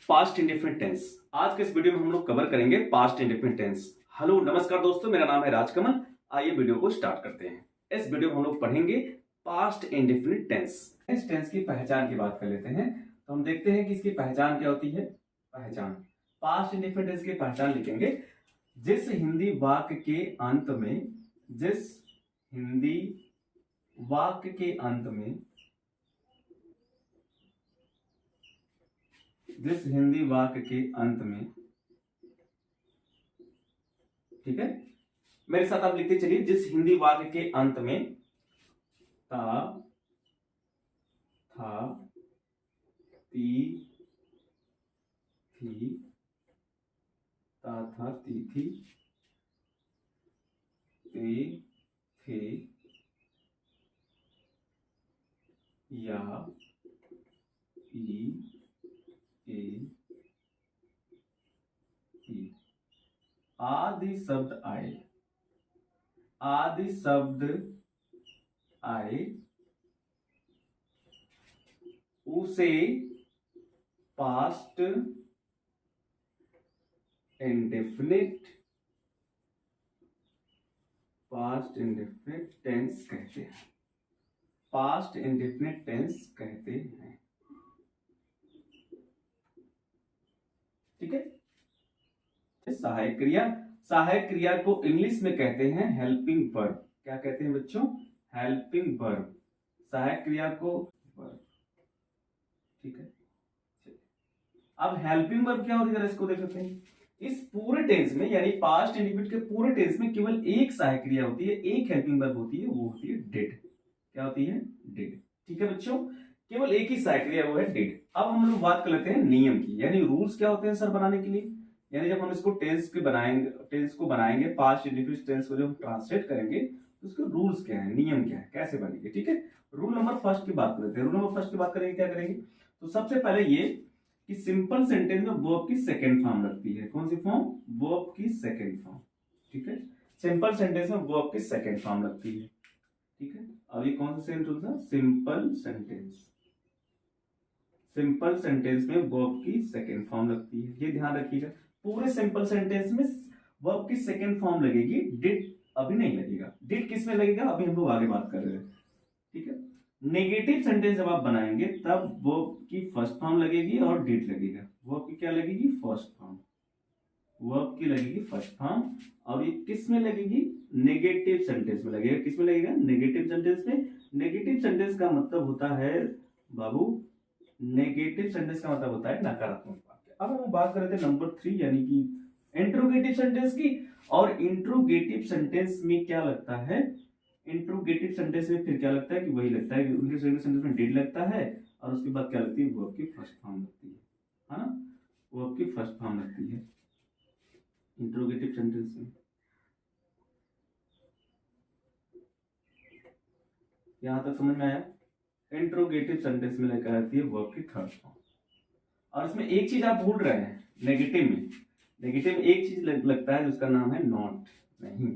Past indefinite tense. आज के इस वीडियो में हम लोग कवर करेंगे पास्ट इंडेफिनिट टेंस। हेलो नमस्कार दोस्तों, मेरा नाम है राजकमल। आइए वीडियो को स्टार्ट करते हैं। इस वीडियो में हम लोग पढ़ेंगे पास्ट इंडेफिनिट टेंस। इस टेंस की पहचान की बात कर लेते हैं। तो हम देखते हैं कि इसकी पहचान क्या होती है। पहचान, पास्ट इंडेफिनिट टेंस की पहचान लिखेंगे। जिस हिंदी वाक्य के अंत में जिस हिंदी वाक्य के अंत में जिस हिंदी वाक्य के अंत में, ठीक है, मेरे साथ आप लिखते चलिए। जिस हिंदी वाक्य के अंत में ता, था, ती, थी, ता, था, ती, थी, ते, थे, या, ई, ए, ई आदि शब्द आए, आदि शब्द आए, उसे पास्ट इंडेफिनिट टेंस कहते हैं। पास्ट इंडेफिनिट टेंस कहते हैं, ठीक है। सहायक क्रिया, सहायक क्रिया को इंग्लिश में कहते हैं हेल्पिंग वर्ब। क्या कहते हैं बच्चों? Helping verb. सहायक क्रिया को वर्ब, ठीक है। अब हेल्पिंग वर्ब क्या होती है, इसको देख सकते हैं। इस पूरे टेंस में यानी पास्ट इंडेफिनिट के पूरे टेंस में केवल एक सहायक क्रिया होती है, एक हेल्पिंग वर्ब होती है, वो होती है डिड। क्या होती है? डिड, ठीक है बच्चों। केवल एक ही सहायक क्रिया, वो है डिड। अब हम लोग बात कर लेते हैं नियम की, यानी रूल्स क्या होते हैं सर बनाने के लिए। यानी जब हम इसको टेंस को बनाएंगे पास्ट इंडेफिनिट टेंस को जब हम ट्रांसलेट करेंगे तो उसके रूल्स क्या है, नियम क्या है, कैसे बनेंगे, ठीक है। रूल नंबर फर्स्ट की बात करते हैं। रूल नंबर फर्स्ट की बात करेंगे, क्या करेंगे? तो सबसे पहले ये कि सिंपल सेंटेंस में वर्ब की सेकंड फॉर्म लगती है। कौन सी फॉर्म? वर्ब की सेकंड फॉर्म, ठीक है। सिंपल सेंटेंस में वर्ब की सेकंड फॉर्म लगती है, ठीक है। अब ये कौन सा सेंटेंस था? Simple sentence. सिंपल सेंटेंस में वर्ब की सेकंड फॉर्म लगती है, ये ध्यान रखिएगा। पूरे सिंपल सेंटेंस में वर्ब की सेकंड फॉर्म लगेगी, डिड अभी नहीं लगेगा। डिड किस में लगेगा अभी हम लोग आगे बात कर रहे हैं, ठीक है। नेगेटिव सेंटेंस जब आप बनाएंगे तब वर्ब की फर्स्ट फॉर्म लगेगी और डिड लगेगा। वर्ब की क्या लगेगी? First form. वर्ब की लगेगी फर्स्ट फॉर्म, और ये किस में लगेगी? नेगेटिव सेंटेंस में लगेगा। किस में लगेगा? नेगेटिव सेंटेंस में। नेगेटिव सेंटेंस का मतलब होता है बाबू, नेगेटिव सेंटेंस का मतलब होता है नकारात्मक वाक्य। अब हम बात कर रहे थे नंबर 3 यानी कि इंट्रोगेटिव सेंटेंस की। और इंट्रोगेटिव सेंटेंस में क्या लगता है? इंट्रोगेटिव सेंटेंस में फिर क्या लगता है कि वही लगता है कि इंट्रोगेटिव सेंटेंस में डिड लगता है, और उसके बाद क्या लगती है? वर्ब की फर्स्ट फॉर्म लगती है ना। वर्ब की फर्स्ट फॉर्म लगती है इंट्रोगेटिव सेंटेंस में। यहां तक समझ में आया? इंट्रोगेटिव सेंटेंस में लेकर आती है वर्ब की थर्ड फॉर्म। और इसमें एक चीज आप भूल रहे हैं, नेगेटिव में। नेगेटिव में एक चीज लगता है जिसका नाम है नॉट। नहीं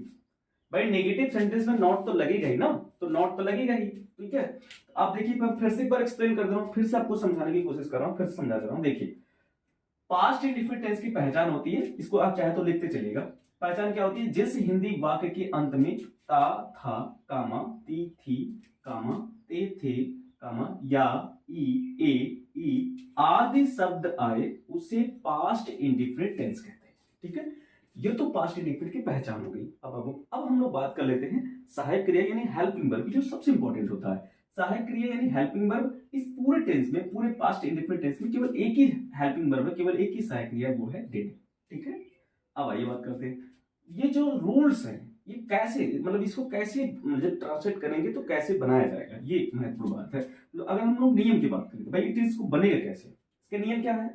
भाई, नेगेटिव सेंटेंस में नॉट तो लगेगा ही ना, तो नॉट तो लगेगा ही, ठीक है। तो आप देखिए, मैं फिर से एक बार एक्सप्लेन कर दे रहा हूं, फिर से आपको समझाने की कोशिश कर रहा हूं, फिर से समझा दे रहा हूं। देखिए, पास्ट इंडेफिनिट टेंस की पहचान होती है, इसको आप चाहे तो लिखते चलिएगा। पहचान क्या होती है? जिस हिंदी वाक्य के अंत में ता, था, कामा, ती, थी, कामा, ते, थे, कामा, या, ई, ए, ई आदि शब्द आए, उसे पास्ट इंडेफिनिट टेंस कहते हैं, ठीक है। ये तो पास्ट इंडेफिनिट की पहचान हो गई। अब हम लोग बात कर लेते हैं सहायक क्रिया यानी हेल्पिंग वर्ब, जो सबसे इंपॉर्टेंट होता है। सहायक क्रिया यानी हेल्पिंग वर्ब, इस पूरे टेंस में, पूरे पास्ट इंडेफिनिट टेंस में केवल एक ही हेल्पिंग वर्ब है, केवल एक ही सहायक क्रिया, वो है डिड, ठीक है। अब आइए बात करते हैं, ये जो रूल्स हैं ये कैसे, मतलब इसको कैसे जब ट्रांसलेट करेंगे तो कैसे बनाया जाएगा, ये महत्वपूर्ण बात है। तो अगर हम लोग नियम की बात करें तो भाई इस टेंस को बनेगा कैसे, इसके नियम क्या है?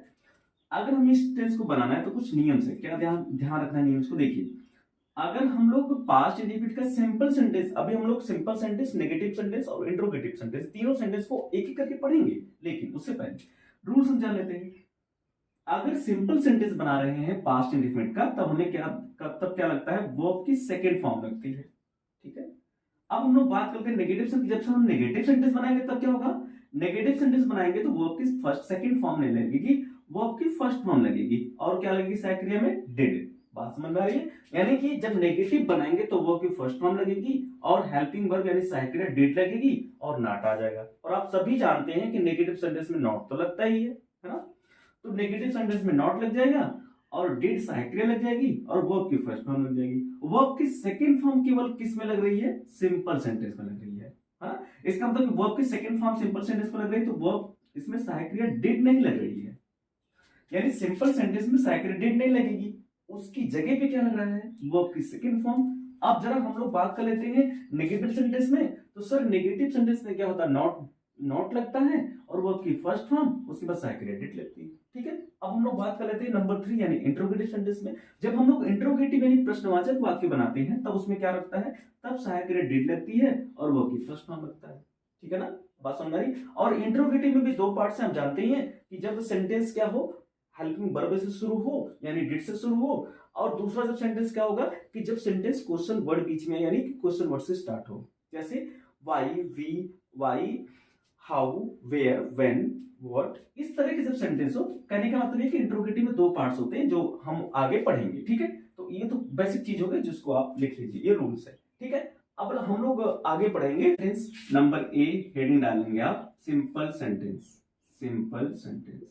अगर हम इस टेंस को बनाना है तो कुछ नियम से क्या ध्यान रखना है नियम को। देखिए, अगर हम लोग पास्ट इंडेफिनिट का सिंपल सेंटेंस, अभी हम लोग सिंपल सेंटेंस, नेगेटिव सेंटेंस और इंट्रोगेटिव सेंटेंस, तीनों सेंटेंस को एक एक करके पढ़ेंगे, लेकिन उससे पहले रूल समझा लेते हैं। अगर सिंपल सेंटेंस बना रहे हैं पास्ट इंडेफिनिट का, तब हमें क्या लगता है? वर्ब की सेकंड फॉर्म लगती है, ठीक है। अब हम लोग बात करते हैं नेगेटिव सेंटेंस। जब हम नेगेटिव सेंटेंस बनाएंगे तब क्या होगा? नेगेटिव सेंटेंस बनाएंगे तो वर्ब की फर्स्ट सेकंड फॉर्म नहीं लगेगी, वर्ब की फर्स्ट फॉर्म लगेगी और क्या लगेगी साइक्रिया में, डिड। बात समझ में आ रही है? यानी कि जब नेगेटिव बनाएंगे तो वर्ब की फर्स्ट फॉर्म लगेगी और हेल्पिंग वर्ब यानी साइक्रिया डिड लगेगी और नॉट आ जाएगा। और आप सभी जानते हैं कि नेगेटिव सेंटेंस में नॉट तो लगता ही है ना? तो नेगेटिव सेंटेंस में नॉट लग जाएगा और डिड साइक्रिया लग जाएगी और वर्ब की फर्स्ट फॉर्म लग जाएगी। वर्ब की सेकंड फॉर्म केवल किस में लग रही है, सिंपल सेंटेंस में लग रही है। हाँ, इसका मतलब वर्ब की सेकंड फॉर्म सिंपल सेंटेंस में लग रही है तो वर्ब इसमें साइक्रिया डिड नहीं लग रही है, यानी सिंपल सेंटेंस में साइक्रिया डिड नहीं लगेगी, उसकी जगह पे क्या लग रहा है, वर्ब की सेकंड फॉर्म। अब जरा हम लोग बात कर लेते हैं नेगेटिव सेंटेंस में। तो सर नेगेटिव सेंटेंस में क्या होता है, नॉट लगता है और वर्ब की फर्स्ट फॉर्म, उसके बाद साइक्रिया डिड लगती है। ठीक है, अब हम लोग बात कर लेते हैं नंबर 3 यानी इंट्रोगेटिव सेंटेंस में। जब हम लोग इंट्रोगेटिव यानी प्रश्नवाचक वाक्य बनाते हैं तब उसमें क्या लगता है, तब साइक्रिया डिड लगती है और वर्ब की फर्स्ट फॉर्म लगता है। ठीक है ना, बात समझ आई? और इंट्रोगेटिव में भी दो पार्ट से हम जानते हैं कि जब सेंटेंस क्या हो, हेल्पिंग वर्ब से शुरू हो यानी डिड से शुरू हो, और दूसरा जब सेंटेंस क्या होगा कि जब सेंटेंस क्वेश्चन वर्ड बीच में यानी कि क्वेश्चन वर्ड से स्टार्ट हो, जैसे why, we, why, how, where, when, what, इस तरह के जब सेंटेंस हो। कहने का मतलब है कि इंट्रोगेटिव में दो पार्ट्स होते हैं जो हम आगे पढ़ेंगे। ठीक है, तो ये तो बेसिक चीज हो गई जिसको आप लिख लीजिए, ये रूल्स है। ठीक है, अब हम लोग आगे पढ़ेंगे। नंबर ए हेडिंग डालेंगे आप, सिंपल सेंटेंस। सिंपल सेंटेंस,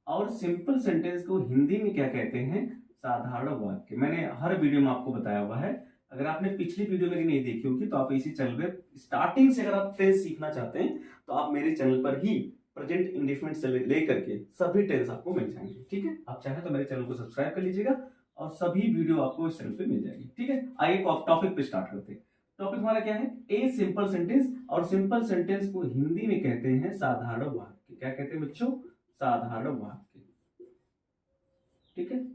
और सिंपल सेंटेंस को हिंदी में क्या कहते हैं, साधारण वाक्य। मैंने हर वीडियो में आपको बताया हुआ है, अगर आपने पिछली वीडियो मेरी नहीं देखी होगी तो आप इसी चैनल पे स्टार्टिंग से अगर आप टेंस सीखना चाहते हैं तो आप मेरे चैनल पर ही प्रेजेंट इंडेफिनिट से लेकर के सभी टेंस आपको मिल जाएंगे। ठीक है, आप चाहे तो मेरे चैनल को सब्सक्राइब कर लीजिएगा और सभी वीडियो आपको इस चैनल पे मिल जाएगी। ठीक है, आइए टॉपिक पे स्टार्ट करते हैं। टॉपिक हमारा क्या है, ए सिंपल सेंटेंस, और सिंपल सेंटेंस को हिंदी में कहते हैं साधारण वाक्य। क्या कहते हैं बच्चों, साधारण वाक्य। ठीक है,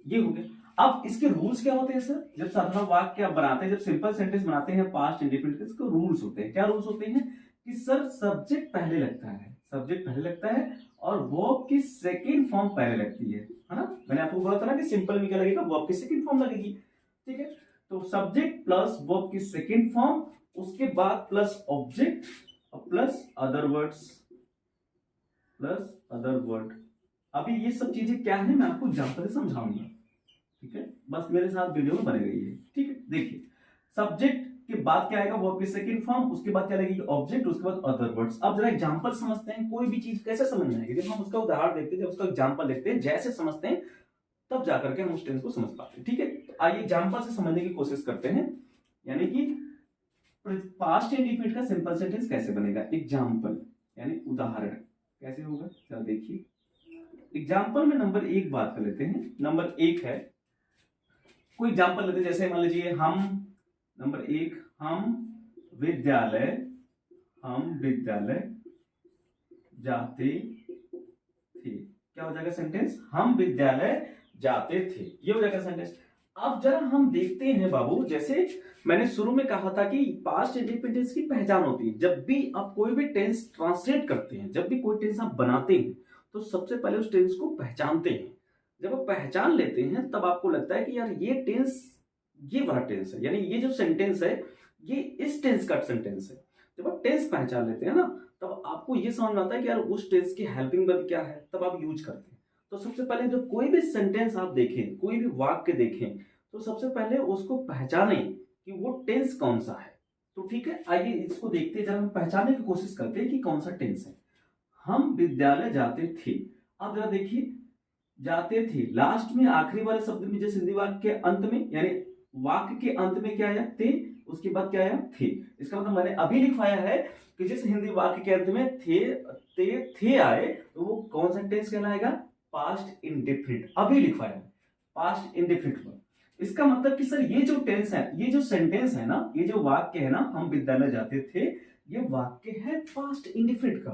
ये हो गया। अब इसके रूल्स क्या होते हैं सर, जब साधारण वाक्य आप बनाते हैं, जब सिंपल सेंटेंस बनाते हैं पास्ट इंडेफिनिट, इसके रूल्स होते हैं। क्या रूल्स होते हैं कि सर सब्जेक्ट पहले लगता है, सब्जेक्ट पहले लगता है और वर्ब की सेकंड फॉर्म पहले लगती है ना? मैंने आपको बोला था ना कि सिंपल में क्या लगेगा, वर्ब की सेकंड फॉर्म लगेगी। ठीक है, तो सब्जेक्ट प्लस वर्ब की सेकंड फॉर्म, उसके बाद plus object plus other words, plus other word. अभी ये सब चीजें क्या है मैं आपको एग्जांपल से समझाऊंगा। ठीक है, बस मेरे साथ वीडियो में बने रहिए। ठीक है, देखिए सब्जेक्ट के बाद क्या आएगा, वर्ब की सेकंड फॉर्म, उसके बाद क्या लगेगी ऑब्जेक्ट, उसके बाद अदर वर्ड्स। अब जरा एग्जांपल समझते हैं, कोई भी चीज कैसे समझ में आएगी, जब हम उसका उदाहरण देखते हैं, जब उसका एग्जांपल देखते हैं, जैसे समझते हैं तब जाकर के हम उस टेंस को समझ पाते हैं। ठीक है, तो आइए एग्जांपल से समझने की कोशिश करते हैं, यानी कि पास्ट इंडेफिनिट का सिंपल सेंटेंस कैसे बनेगा। एग्जांपल यानी उदाहरण कैसे होगा, चलो देखिए। एग्जाम्पल में नंबर 1 बात कर लेते हैं। नंबर 1 है, कोई एग्जाम्पल लेते हैं, जैसे मान लीजिए हम, नंबर 1, हम विद्यालय जाते थे। क्या हो जाएगा सेंटेंस, हम विद्यालय जाते थे, ये हो जाएगा सेंटेंस। अब जरा हम देखते हैं बाबू, जैसे मैंने शुरू में कहा था कि पास्ट इंडिपेंडेंस की पहचान होती है। जब भी आप कोई भी टेंस ट्रांसलेट करते हैं, जब भी कोई टेंस आप बनाते हैं तो सबसे पहले उस टेंस को पहचानते हैं। जब आप पहचान लेते हैं तब आपको लगता है कि यार ये टेंस, ये वाला टेंस है, यानी ये जो सेंटेंस है ये इस टेंस का सेंटेंस है। जब आप टेंस पहचान लेते हैं ना तब आपको ये समझ में आता है कि यार उस टेंस की हेल्पिंग वर्ब क्या है, तब आप यूज करते हैं। तो सबसे पहले जब कोई भी सेंटेंस आप देखें, कोई भी वाक्य देखें, तो सबसे पहले उसको पहचाने कि वो टेंस कौन सा है। तो ठीक है, आइए इसको देखते हैं, जब हम पहचानने की कोशिश करते हैं कि कौन सा टेंस है। हम विद्यालय जाते थे, अब जरा देखिए जाते थे, लास्ट में आखिरी वाले शब्द में, जैसे हिंदी वाक्य के अंत में, यानी वाक्य के अंत में क्या आया, थे, उसके बाद क्या आया, थे। इसका मतलब मैंने अभी लिखवाया है कि जिस हिंदी वाक्य के अंत में थे आए तो वो कौन सा टेंस कहलाएगा, पास्ट इंडेफिनिट। अभी लिखवाया है पास्ट इंडेफिनिट। इसका मतलब कि सर ये जो टेंस है, ये जो सेंटेंस है ना, ये जो वाक्य है ना, हम विद्यालय जाते थे, ये वाक्य है पास्ट इंडेफिनिट का।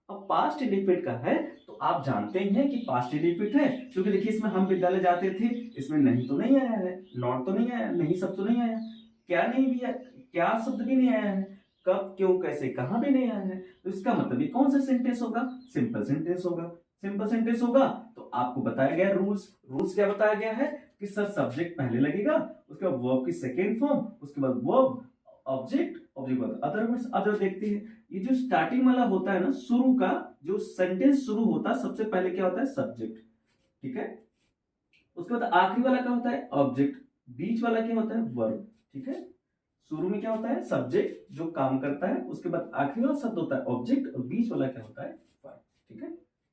अब पास्ट इंडेफिनिट का है तो आप जानते हैं कि पास्ट इंडेफिनिट है, क्योंकि देखिए इसमें हम विद्यालय जाते थे, इसमें नहीं तो नहीं आया है, नॉट तो नहीं आया, नहीं सब तो नहीं आया, क्या नहीं भी है, क्या शब्द भी नहीं आया है, कब, क्यों, कैसे, कहां भी नहीं आया है। तो इसका मतलब ये कौन सा सेंटेंस होगा, सिंपल सेंटेंस होगा। सिंपल सेंटेंस होगा तो आपको बताया गया रूल्स क्या बताया गया है कि सर सब्जेक्ट पहले लगेगा, उसके बाद वर्ब की सेकेंड फॉर्म, उसके बाद वर्ब, ऑब्जेक्ट के बाद अदर वर्ड्स। अब जरा देखते हैं, ये जो स्टार्टिंग वाला होता है ना, शुरू का जो सेंटेंस शुरू होता है, सबसे पहले क्या होता है, सब्जेक्ट। ठीक है। उसके बाद आखिरी वाला क्या होता है, ऑब्जेक्ट। बीच वाला क्या होता है, वर्ब। ठीक है, शुरू में क्या होता है, सब्जेक्ट जो काम करता है, उसके बाद आखिरी वाला शब्द होता है ऑब्जेक्ट, और बीच वाला क्या होता है, वर्ब। ठीक है,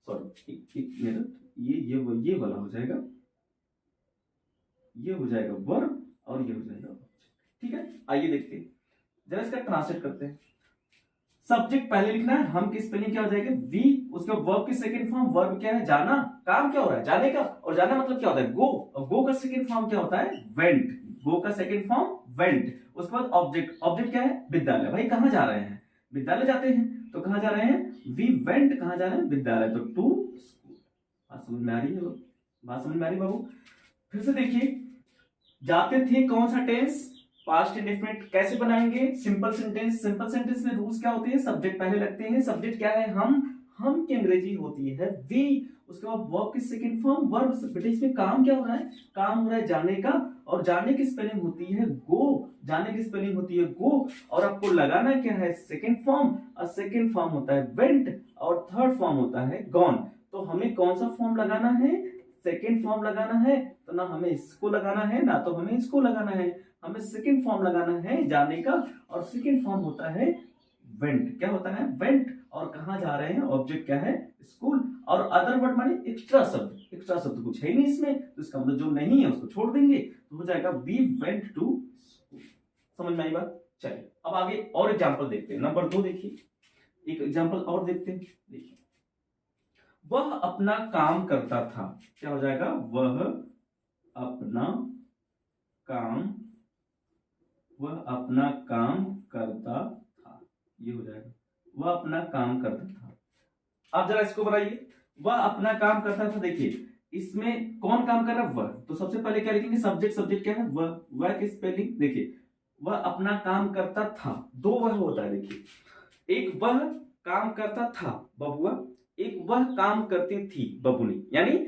सॉरी एक मिनट, ये वाला हो जाएगा, ये हो जाएगा वर्ब और ये हो जाएगा ऑब्जेक्ट। ठीक है, आइए देखते हैं, जरा इसका ट्रांसलेट करते हैं। सब्जेक्ट पहले लिखना है, हम की स्पेलिंग क्या हो जाएगा, वी। उसके बाद वर्ब की सेकंड फॉर्म, वर्ब क्या है, जाना, काम क्या हो रहा है, जाने का, और जाना मतलब क्या होता है, गो, और गो का सेकंड फॉर्म क्या होता है, वेंट। गो का सेकंड फॉर्म वेंट। उसके बाद ऑब्जेक्ट, ऑब्जेक्ट क्या है, विद्यालय। भाई कहां जा रहे हैं, विद्यालय जाते हैं, तो कहां जा रहे हैं, वी वेंट, कहां जा रहे हैं, विद्यालय, तो टू स्कूल। बात समझ में आ रही है, बात समझ में आ रही बाबू। फिर से देखिए, जाते थे, कौन सा टेंस, पास्ट इंडेफिनिट। कैसे बनाएंगे, सिंपल सेंटेंस। सिंपल सेंटेंस में रूल्स क्या होते हैं, सब्जेक्ट पहले लगते हैं, सब्जेक्ट क्या है, हम की अंग्रेजी होती है वी। उसके बाद वर्ब की सेकंड फॉर्म वर्ब। बेटा इसमें काम क्या हो रहा है, काम हो रहा है जाने का, और जाने की स्पेलिंग होती है गो, जाने की स्पेलिंग होती है गो, और आपको लगाना क्या है, सेकंड फॉर्म, और सेकंड फॉर्म होता है वेंट, और थर्ड फॉर्म होता है गॉन। तो हमें कौन सा फॉर्म लगाना है, सेकेंड फॉर्म लगाना है, तो ना हमें इसको लगाना है ना तो हमें इसको लगाना है, हमें सेकेंड फॉर्म लगाना है जाने का, और सेकेंड फॉर्म होता है वेंट। क्या होता है, वेंट, और कहां जा रहे हैं, ऑब्जेक्ट क्या है, स्कूल। और अदर वर्ड माने एक्स्ट्रा शब्द, एक्स्ट्रा शब्द कुछ है ही नहीं इसमें, तो इसका मतलब जो नहीं है उसको छोड़ देंगे, तो हो जाएगा वी वेंट टू स्कूल। समझ में आई बात। चलिए अब आगे और एग्जाम्पल देखते हैं। नंबर 2 देखिए, एक एग्जाम्पल और देखते हैं। देखिए, वह अपना काम करता था। क्या हो जाएगा, वह अपना काम, वह अपना काम करता था, ये हो जाएगा, वह अपना काम करता था। आप जरा इसको बनाइए, वह अपना काम करता था। देखिए इसमें कौन काम कर रहा है, वह। तो सबसे पहले क्या लिखेंगे, सब्जेक्ट, सब्जेक्ट क्या है, वह की स्पेलिंग देखिए, वह अपना काम करता था, दो वह होता है। देखिए एक वह काम करता था बबुआ, एक वह काम करती थी बबुनी। यानी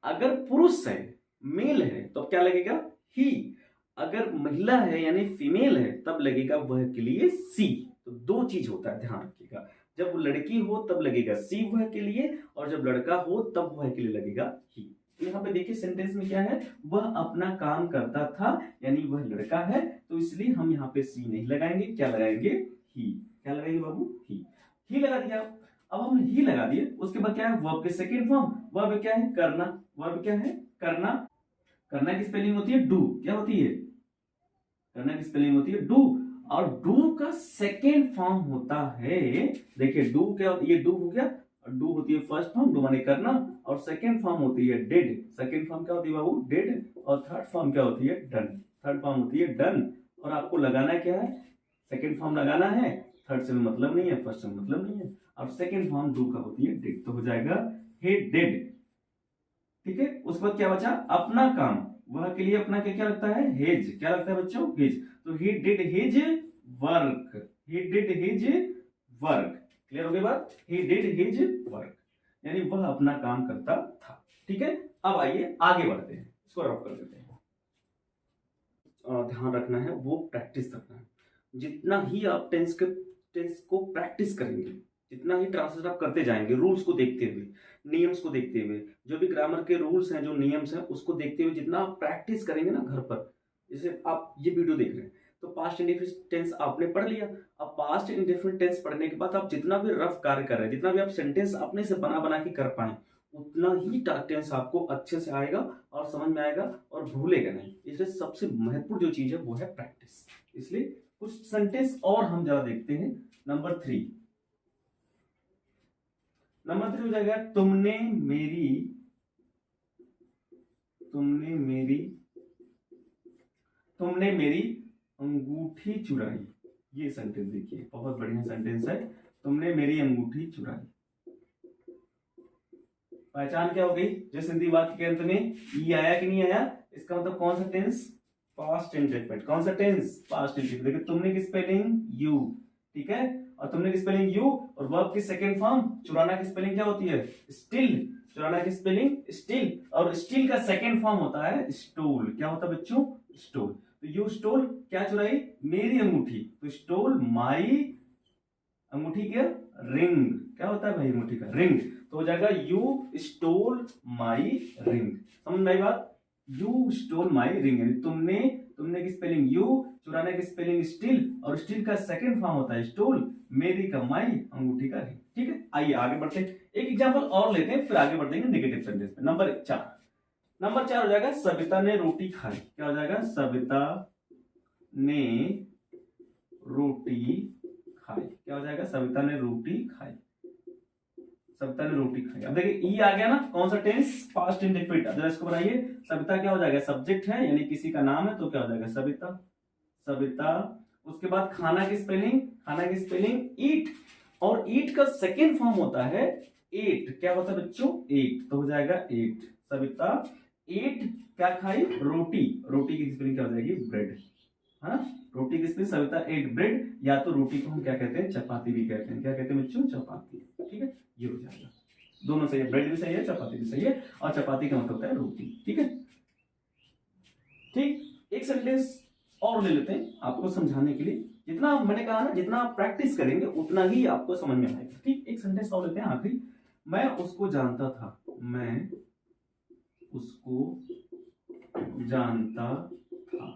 अगर पुरुष है, मेल है, तो क्या लगेगा, ही। अगर महिला है यानी फीमेल है, तब लगेगा वह के लिए सी। तो दो चीज होता है, ध्यान रखिएगा। जब लड़की हो तब लगेगा सी वह के लिए, और जब लड़का हो तब वह के लिए लगेगा ही। तो यहाँ पे देखिए सेंटेंस में क्या है, वह अपना काम करता था, यानी वह लड़का है, तो इसलिए हम यहाँ पे सी नहीं लगाएंगे, क्या लगाएंगे, ही। क्या लगाएंगे बाबू, ही लगा दिया। अब हम ही लगा दिए, उसके बाद क्या है, वर्ब के सेकंड फॉर्म, वर्ब क्या है, करना, वर्ब क्या है, करना। करना की स्पेलिंग होती है डू, क्या होती है, करना की स्पेलिंग होती है डू, और डू का सेकेंड फॉर्म होता है, देखिए डू क्या, ये डू हो गया, और डू होती है फर्स्ट फॉर्म, डू माने करना, और सेकेंड फॉर्म होती है डेड। सेकेंड फॉर्म क्या होती है बाबू, डेड, और थर्ड फॉर्म क्या होती है, डन। थर्ड फॉर्म होती है डन, और आपको लगाना क्या है, सेकेंड फॉर्म लगाना है, थर्ड से मतलब नहीं है, फर्स्ट से मतलब नहीं है, और सेकेंड फॉर्म डू का होती है डेड, तो हो जाएगा हे डेड। ठीक है, उसके बाद क्या बचा, अपना काम, वह के लिए अपना क्या क्या लगता है, हेज। क्या लगता है बच्चों, हेज। तो he did his work, he did his work. Clear हो गई बात, ही डिड हिज वर्क, यानी वह अपना काम करता था। ठीक है, अब आइए आगे बढ़ते हैं, इसको रफ कर देते हैं। ध्यान रखना है, वो प्रैक्टिस करना है। जितना ही आप टेंस को प्रैक्टिस करेंगे, जितना ही ट्रांसलेट आप करते जाएंगे, रूल्स को देखते हुए, नियम्स को देखते हुए, जो भी ग्रामर के रूल्स हैं, जो नियम्स हैं, उसको देखते हुए जितना आप प्रैक्टिस करेंगे ना घर पर, जैसे आप ये वीडियो देख रहे हैं, तो पास्ट इंडेफिनिट टेंस आपने पढ़ लिया। अब पास्ट इंडेफिनिट टेंस पढ़ने के बाद आप जितना भी रफ कार्य कर रहे हैं, जितना भी आप सेंटेंस अपने से बना बना के कर पाए, उतना ही टेंस आपको अच्छे से आएगा और समझ में आएगा और भूलेगा नहीं। इसलिए सबसे महत्वपूर्ण जो चीज है वो है प्रैक्टिस। इसलिए कुछ सेंटेंस और हम जरा देखते हैं। नंबर 3 हो जाएगा, तुमने मेरी अंगूठी चुराई। ये सेंटेंस देखिए, बहुत बढ़िया सेंटेंस है, तुमने मेरी अंगूठी चुराई। पहचान क्या हो गई, जिस हिंदी वाक्य के अंत में ई आया कि नहीं आया, इसका मतलब कौन सा टेंस, पास्ट इंडेफिनिट। कौन सा टेंस, पास्ट इंडेफिनिट। देखिए तुमने की स्पेलिंग यू, ठीक है, और तुमने की स्पेलिंग यू, और वर्ब की सेकंड फॉर्म चुराना की स्पेलिंग क्या होती है, स्टिल। चुराना की स्पेलिंग स्टिल, और स्टिल का सेकंड फॉर्म होता है स्टोल। क्या होता है बच्चों, स्टोल। तो यू स्टोल, क्या चुराई, मेरी अंगूठी, तो स्टोल माई अंगूठी का रिंग, क्या होता है भाई अंगूठी का रिंग, तो हो जाएगा यू स्टोल माई रिंग। समझ में आई बात, यू स्टोल माई रिंग, यानी तुमने की स्पेलिंग यू, चुराने की स्पेलिंग स्टील, और स्टील का सेकंड फॉर्म होता है स्टोल, मेरी का माई, अंगूठी का रिंग। ठीक है, आइए आगे बढ़ते हैं, एक एग्जांपल और लेते हैं फिर आगे बढ़ देंगे नेगेटिव सेंटेंस में। नंबर 4 हो जाएगा सविता ने रोटी खाई। क्या हो जाएगा, सविता ने रोटी खाई। क्या हो जाएगा, सविता ने रोटी खाई, सविता ने रोटी खाई। अब देखिए ई आ गया ना, कौन सा टेंस, पास्ट इंडेफिनिट। अब जरा इसको बनाइए, सविता क्या हो जाएगा, सब्जेक्ट है यानी किसी का नाम है, तो क्या हो जाएगा सविता, सविता। उसके बाद खाना की स्पेलिंग ईट, और ईट का सेकेंड फॉर्म होता है एट। क्या होता है बच्चों, एट, तो हो जाएगा एट, सविता एट क्या खाई, रोटी, रोटी की स्पेलिंग क्या हो जाएगी, ब्रेड, है ना। रोटी की स्पेलिंग सविता एट ब्रेड, या तो रोटी को हम क्या कहते हैं, चपाती भी कहते हैं। क्या कहते हैं बच्चों, चपाती। ठीक है, ये हो जाएगा, दोनों सही है, ब्रेड भी सही है, चपाती भी सही है, और चपाती का मतलब होता है रोटी। ठीक है, ठीक, एक सेंटेंस और ले लेते हैं आपको समझाने के लिए। जितना मैंने कहा ना, जितना आप प्रैक्टिस करेंगे उतना ही आपको समझ में आएगा। ठीक, एक सेंटेंस और लेते हैं आखिरी, मैं उसको जानता था, मैं उसको जानता था,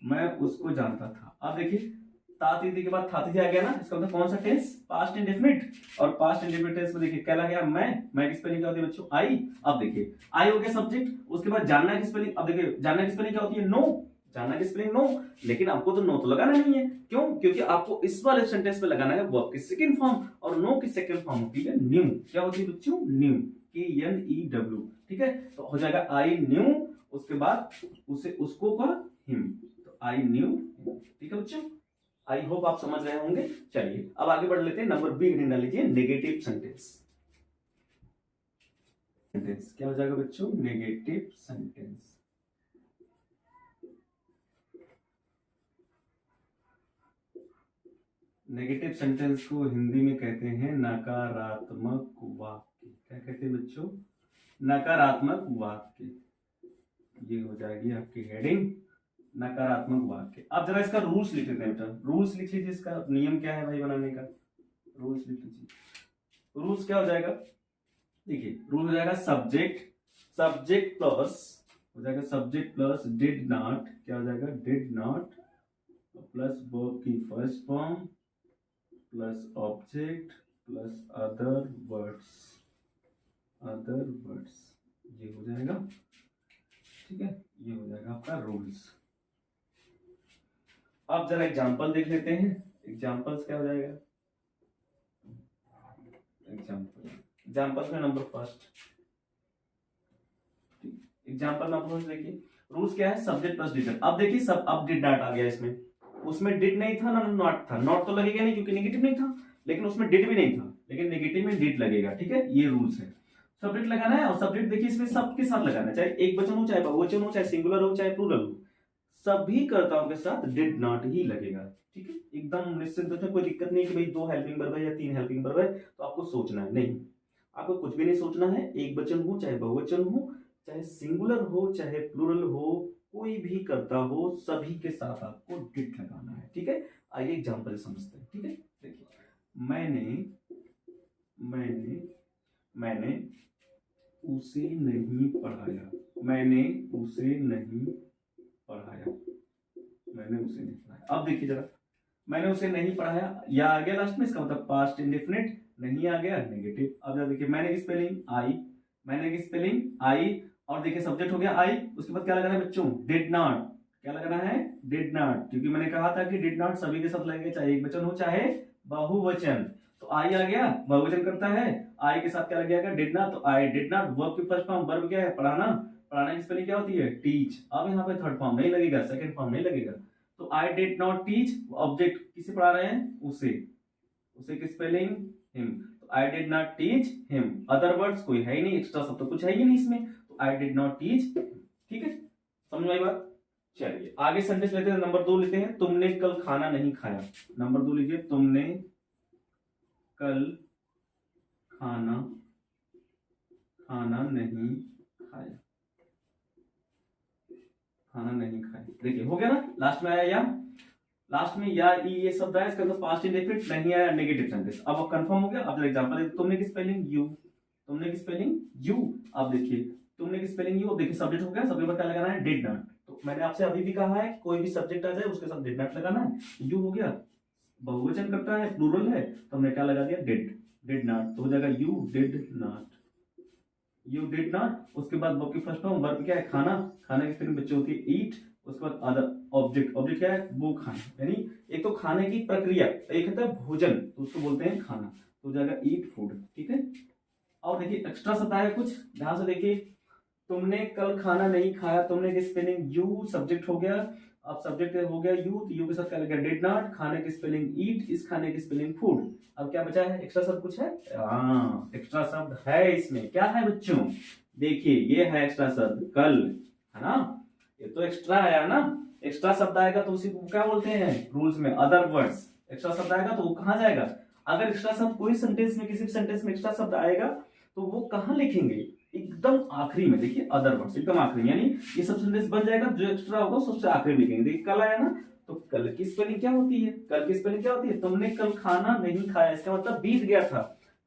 मैं उसको जानता था। अब देखिए तातीती के बाद थातीती आ गया ना, इसका मतलब कौन सा टेंस, पास्ट इंडेफिनिट, और पास्ट इंडेफिनिट टेंस में देखिए क्या लग गया, मैं की स्पेलिंग क्या होती है बच्चों, आई। अब देखिए आई हो गया सब्जेक्ट, उसके बाद जानना की स्पेलिंग, अब देखिए जानना की स्पेलिंग क्या होती है, नो, जानना की स्पेलिंग नो, लेकिन आपको तो नो तो लगाना नहीं है, क्यों, क्योंकि आपको इस वाले सेंटेंस में लगाना है वर्ब की सेकंड फॉर्म, और नो की सेकंड फॉर्म होती है न्यू। क्या होती है बच्चों, न्यू, KNEW। ठीक है, तो हो जाएगा आई न्यू, उसके बाद उसे उसको का हिम, तो आई न्यू। ठीक है बच्चों, आई होप आप समझ रहे होंगे। चलिए अब आगे बढ़ लेते हैं, नंबर बी ढूंढ लीजिए, नेगेटिव सेंटेंस। क्या हो जाएगा बच्चों, नेगेटिव सेंटेंस। नेगेटिव सेंटेंस को हिंदी में कहते हैं नकारात्मक वाक्य। क्या कहते हैं बच्चों, नकारात्मक वाक्य। ये हो जाएगी आपकी हेडिंग, नकारात्मक वाक्य। अब जरा इसका रूल्स लिख लेते हैं बेटा, रूल्स लिख लीजिए, इसका नियम क्या है भाई बनाने का, रूल्स लिख लीजिए। रूल्स क्या हो जाएगा, देखिए रूल हो जाएगा सब्जेक्ट प्लस, हो जाएगा सब्जेक्ट प्लस डिड नॉट, क्या हो जाएगा, डिड नॉट प्लस वर्ब की first form plus object plus other words, ये हो जाएगा। ठीक है, ये हो जाएगा आपका रूल्स। अब जरा एग्जांपल देख लेते हैं, एग्जांपल्स क्या हो जाएगा, एग्जांपल्स में number first, example number first देखिए, रूल्स क्या है, सब्जेक्ट प्लस डिड। अब देखिए सब, अब डिड नॉट आ गया इसमें, उसमें डिड नहीं था ना नॉट था, नॉट तो लगेगा नहीं क्योंकि नेगेटिव नहीं था, लेकिन उसमें डिड भी नहीं था, लेकिन नेगेटिव में डिड लगेगा। ठीक है, ये रूल्स है, सब्जेक्ट लगाना है, और सब्जेक्ट देखिए इसमें सबके साथ लगाना है, चाहे एक वचन हो, चाहे बहुवचन हो, चाहे सिंगुलर हो, चाहे प्लूरल हो, सभी कर्ताओं के साथ डिड नॉट ही लगेगा। ठीक है, एकदम निश्चिंत है, कोई दिक्कत नहीं कि भाई 2 हेल्पिंग वर्ब है या 3 हेल्पिंग वर्ब है तो आपको सोचना है, नहीं, आपको कुछ भी नहीं सोचना है। एक वचन हो चाहे बहुवचन हो, चाहे सिंगुलर हो चाहे प्लूरल हो, कोई भी करता हो, सभी के साथ आपको डिड लगाना है। ठीक है, आइए एग्जांपल समझते हैं। ठीक है, देखिए मैंने उसे नहीं पढ़ाया, मैंने उसे नहीं पढ़ाया, मैंने उसे नहीं पढ़ाया। अब देखिए जरा, मैंने उसे नहीं पढ़ाया, या आ गया लास्ट में, इसका मतलब पास्ट इंडेफिनिट, नहीं आ गया नेगेटिव। अब जरा देखिए मैंने की स्पेलिंग आई, मैंने की स्पेलिंग आई, और देखिए सब्जेक्ट हो गया आई, उसके बाद क्या लगाना है बच्चों, डिड नॉट। क्या लगाना है, डिड नॉट, क्योंकि मैंने कहा था कि डिड नॉट सभी के साथ लगेगा, चाहे एक वचन हो चाहे बहुवचन। तो आई आ गया, बहुवचन करता है, आई के साथ क्या लग जाएगा, डिड नॉट, तो आई डिड नॉट, वर्ब की फर्स्ट फॉर्म, वर्ब क्या है, पढ़ाना, पढ़ाने की स्पेलिंग क्या होती है, टीच। अब यहाँ पे थर्ड फॉर्म नहीं लगेगा, सेकंड फॉर्म नहीं लगेगा, तो आई डिड नॉट टीच, ऑब्जेक्ट किसे पढ़ा रहे हैं, उसे, उसे की स्पेलिंग हिम, तो आई did not teach him, other words कोई है ही नहीं, एक्स्ट्रा सब तो कुछ है ही नहीं इसमें, तो आई डिड नॉट टीच। ठीक है, समझ में आई बात। चलिए आगे सेंटेंस लेते हैं, नंबर 2 लेते हैं, तुमने कल खाना नहीं खाया। नंबर 2 लीजिए, तुमने कल खाना नहीं खाया, खाना नहीं खाया। देखिए हो गया ना, लास्ट में आया या, लास्ट में या ई ये शब्द आया, इसका मतलब पास्ट इंडेफिनिट नहीं आया, नेगेटिव सेंटेंस। अब कंफर्म हो गया। अब जरा एग्जांपल, तुमने की स्पेलिंग यू, तुमने की स्पेलिंग यू। अब देखिए तुमने की स्पेलिंग यू, देखिए सब्जेक्ट हो गया, सब्जेक्ट पर क्या लगाना है, डिड नॉट। तो मैंने आपसे अभी भी कहा है कोई भी सब्जेक्ट आ जाए उसके साथ डिड नॉट लगाना है। यू हो गया, बहुवचन करता है, प्लूरल है, तो हमने क्या लगा दिया, डिड, डिड नॉट, तो हो जाएगा you did not, you did not. उसके बाद वर्ब की फर्स्ट फॉर्म, वर्ब क्या है, खाना, खाने की स्पेलिंग बच्चे होती है ईट। उसके बाद अदर, ऑब्जेक्ट, ऑब्जेक्ट क्या है, वो खाना, यानी एक तो खाने की प्रक्रिया, एक होता है भोजन, तो उसको बोलते हैं खाना, तो हो जाएगा ईट फूड, ठीक है। और देखिए एक्स्ट्रा शब्द आया कुछ, ध्यान से देखिए, तुमने कल खाना नहीं खाया, तुमने की स्पेलिंग यू, सब्जेक्ट हो गया। अब सब्जेक्ट हो गया यू, तो यू के साथ क्या लग गया, डिड नॉट, खाने की स्पेलिंग ईट, इस खाने की स्पेलिंग फूड। अब क्या बचा है, एक्स्ट्रा शब्द कुछ है, हाँ एक्स्ट्रा शब्द है इसमें, क्या है बच्चों, देखिए ये है एक्स्ट्रा शब्द कल, है ना, ये तो एक्स्ट्रा आया ना। एक्स्ट्रा शब्द आएगा तो उसी को क्या बोलते हैं रूल्स में, अदर वर्ड्स। एक्स्ट्रा शब्द आएगा तो वो कहाँ जाएगा, अगर एक्स्ट्रा शब्द कोई सेंटेंस में, किसी भी सेंटेंस में एक्स्ट्रा शब्द आएगा तो वो कहाँ लिखेंगे, एकदम आखिरी में। देखिए अदर वर्ड्स एकदम आखिरी में, यानी ये सब सेंटेंस बन जाएगा, जो एक्स्ट्रा होगा सबसे आखिरी में लिखेंगे। देखिए कल आया ना, तो कल की स्पेलिंग क्या होती है, कल की स्पेलिंग क्या होती है, तुमने कल खाना नहीं खाया, इसका मतलब बीत गया था,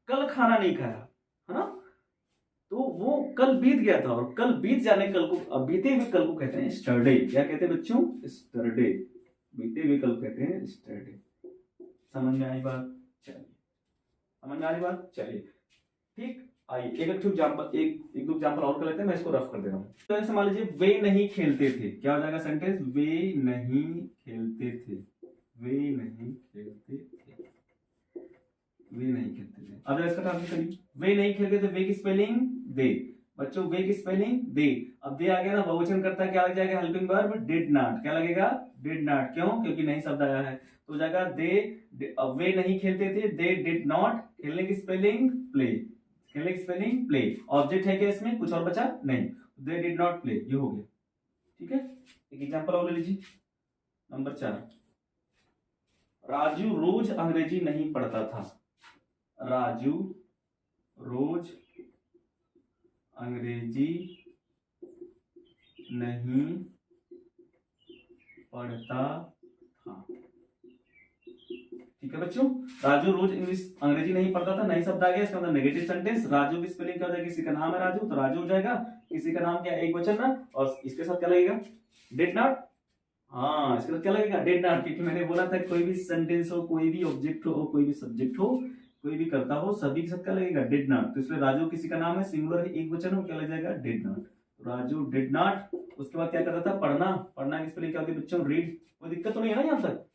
कल खाना नहीं खाया, है ना, तो वो कल बीत गया था, और कल बीत जाने, कल को, बीते हुए कल को कहते हैं स्टरडे। क्या कहते हैं बच्चों, स्टरडे, बीते हुए कल कहते हैं स्टरडे। समझ में आई बात, चलिए समझ में आ रही बात, चलिए ठीक। आइए एक एग्जाम्पल, एक दो एग्जाम्पल और कर लेते हैं, मैं इसको रफ कर दे रहा हूँ। तो ऐसे मान लीजिए वे नहीं खेलते थे, क्या हो जाएगा सेंटेंस, वे नहीं खेलते थे, वे नहीं खेलते थे, वे नहीं खेलते थे। अब इसका ट्रांसलेट करिए, वे नहीं खेलते थे, वे की स्पेलिंग दे, बच्चों वे की स्पेलिंग दे। अब दे आ गया ना, बहुवचन करता है, क्या लग जाएगा, हेल्पिंग वर्ब डिड नॉट, क्या लगेगा, डिड नॉट, क्यों, क्योंकि नहीं शब्द आया है, तो हो जाएगा दे, वे नहीं खेलते थे, दे डिड नॉट, खेलने की स्पेलिंग प्ले, खेलने की स्पेलिंग प्ले। ऑब्जेक्ट है क्या इसमें, कुछ और बचा नहीं, दे डिड नॉट प्ले, ये हो गया, ठीक है। एक एग्जांपल और ले लीजिए, नंबर 4, राजू रोज अंग्रेजी नहीं पढ़ता था, राजू रोज अंग्रेजी नहीं पढ़ता था, ठीक है बच्चों। राजू रोज अंग्रेजी नहीं पढ़ता था, नहीं शब्द आ गया, इसका मतलब नेगेटिव सेंटेंस। राजू की स्पेलिंग क्या हो जाएगी, किसी का नाम है राजू, तो राजू हो जाएगा, किसी का नाम क्या, एक वचन ना, और इसके साथ क्या लगेगा, डिड नॉट, हाँ इसके साथ क्या लगेगा, डिड नॉट, क्योंकि मैंने बोला था कोई भी सेंटेंस हो, कोई भी ऑब्जेक्ट हो, कोई भी सब्जेक्ट हो, कोई भी करता हो, सभी के साथ क्या लगेगा, डिड नॉट। तो इसलिए राजू किसी का नाम है, सिंगुलर है, एक वचन हो, क्या लग जाएगा, did not, Raju did not. उसके बाद क्या करता था, पढ़ना, पढ़ना की स्पेलिंग क्या होती है बच्चों, रीड। कोई दिक्कत तो नहीं है ना यहाँ तक,